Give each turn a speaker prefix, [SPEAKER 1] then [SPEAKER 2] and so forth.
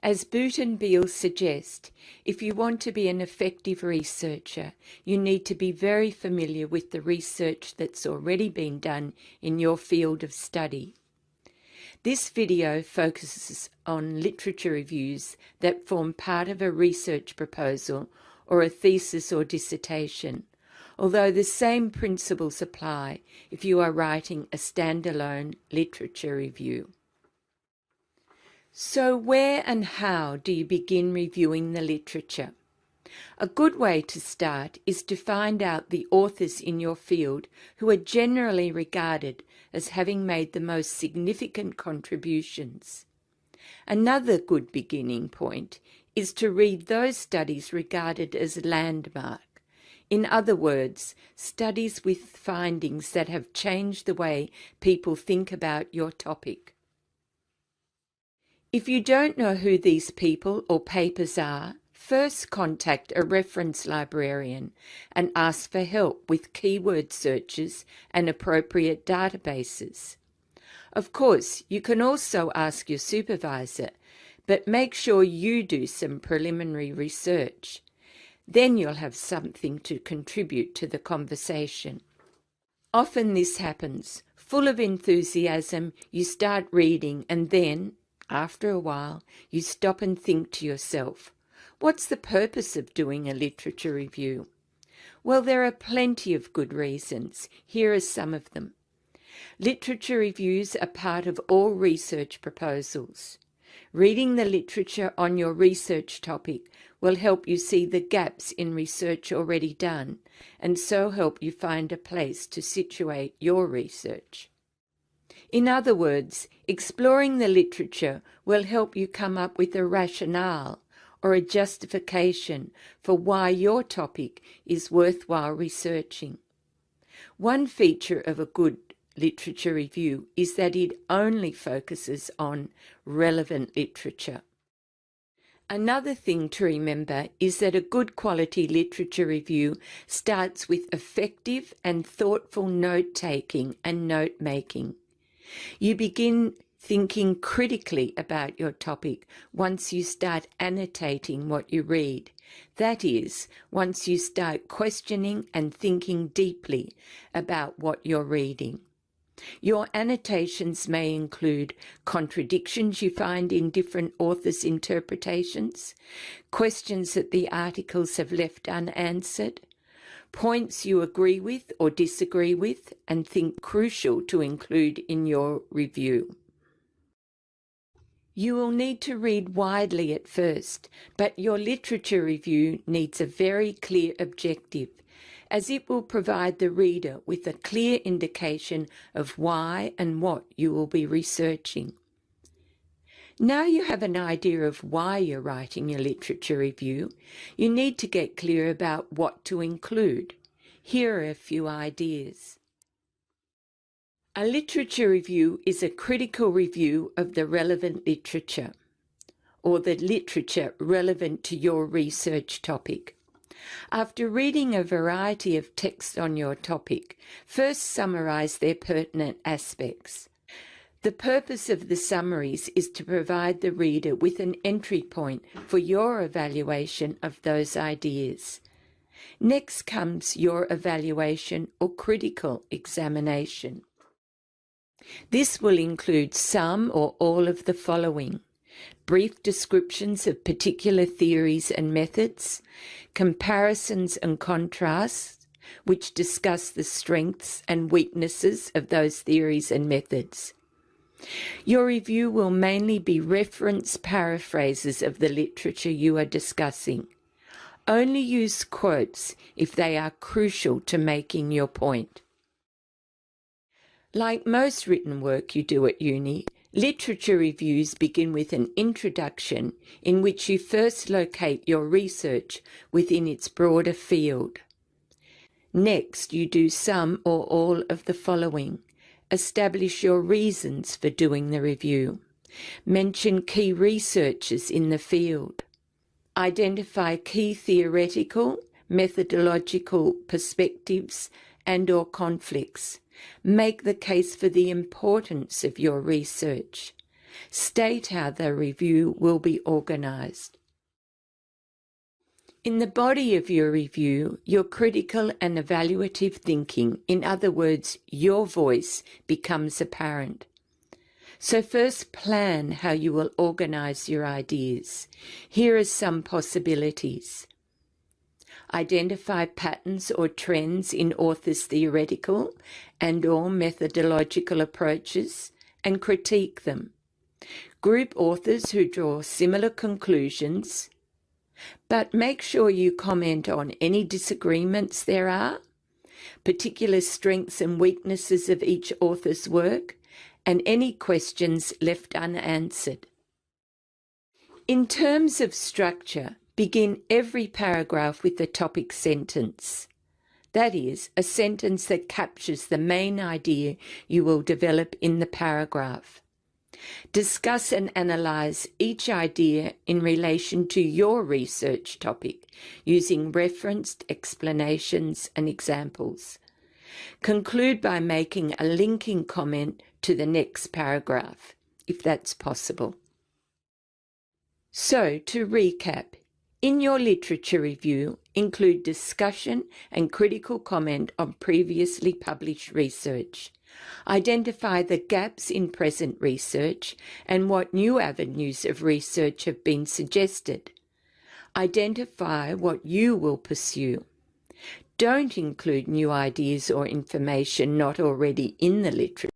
[SPEAKER 1] As Boot and Beale suggest, if you want to be an effective researcher, you need to be very familiar with the research that's already been done in your field of study. This video focuses on literature reviews that form part of a research proposal or a thesis or dissertation, although the same principles apply if you are writing a standalone literature review. So where and how do you begin reviewing the literature? A good way to start is to find out the authors in your field who are generally regarded as having made the most significant contributions. Another good beginning point is to read those studies regarded as landmark. In other words, studies with findings that have changed the way people think about your topic. If you don't know who these people or papers are, first contact a reference librarian and ask for help with keyword searches and appropriate databases. Of course, you can also ask your supervisor, but make sure you do some preliminary research. Then you'll have something to contribute to the conversation. Often this happens. Full of enthusiasm, you start reading and then, after a while, you stop and think to yourself, what's the purpose of doing a literature review? Well, there are plenty of good reasons. Here are some of them. Literature reviews are part of all research proposals. Reading the literature on your research topic will help you see the gaps in research already done, and so help you find a place to situate your research. In other words, exploring the literature will help you come up with a rationale or a justification for why your topic is worthwhile researching. One feature of a good literature review is that it only focuses on relevant literature. Another thing to remember is that a good quality literature review starts with effective and thoughtful note-taking and note-making. You begin thinking critically about your topic once you start annotating what you read. That is, once you start questioning and thinking deeply about what you're reading. Your annotations may include contradictions you find in different authors' interpretations, questions that the articles have left unanswered, points you agree with or disagree with and think crucial to include in your review. You will need to read widely at first, but your literature review needs a very clear objective, as it will provide the reader with a clear indication of why and what you will be researching. Now you have an idea of why you're writing your literature review, you need to get clear about what to include. Here are a few ideas. A literature review is a critical review of the relevant literature, or the literature relevant to your research topic. After reading a variety of texts on your topic, first summarize their pertinent aspects. The purpose of the summaries is to provide the reader with an entry point for your evaluation of those ideas. Next comes your evaluation or critical examination. This will include some or all of the following: brief descriptions of particular theories and methods, comparisons and contrasts, which discuss the strengths and weaknesses of those theories and methods. Your review will mainly be reference paraphrases of the literature you are discussing. Only use quotes if they are crucial to making your point. Like most written work you do at uni, literature reviews begin with an introduction in which you first locate your research within its broader field. Next, you do some or all of the following. Establish your reasons for doing the review. Mention key researchers in the field. Identify key theoretical, methodological perspectives and/or conflicts. Make the case for the importance of your research. State how the review will be organised. In the body of your review, your critical and evaluative thinking, in other words, your voice, becomes apparent. So first plan how you will organise your ideas. Here are some possibilities. Identify patterns or trends in authors' theoretical and/or methodological approaches and critique them. Group authors who draw similar conclusions, but make sure you comment on any disagreements there are, particular strengths and weaknesses of each author's work, and any questions left unanswered. In terms of structure, begin every paragraph with the topic sentence. That is, a sentence that captures the main idea you will develop in the paragraph. Discuss and analyse each idea in relation to your research topic, using referenced explanations and examples. Conclude by making a linking comment to the next paragraph, if that's possible. So, to recap, in your literature review, include discussion and critical comment on previously published research. Identify the gaps in present research and what new avenues of research have been suggested. Identify what you will pursue. Don't include new ideas or information not already in the literature.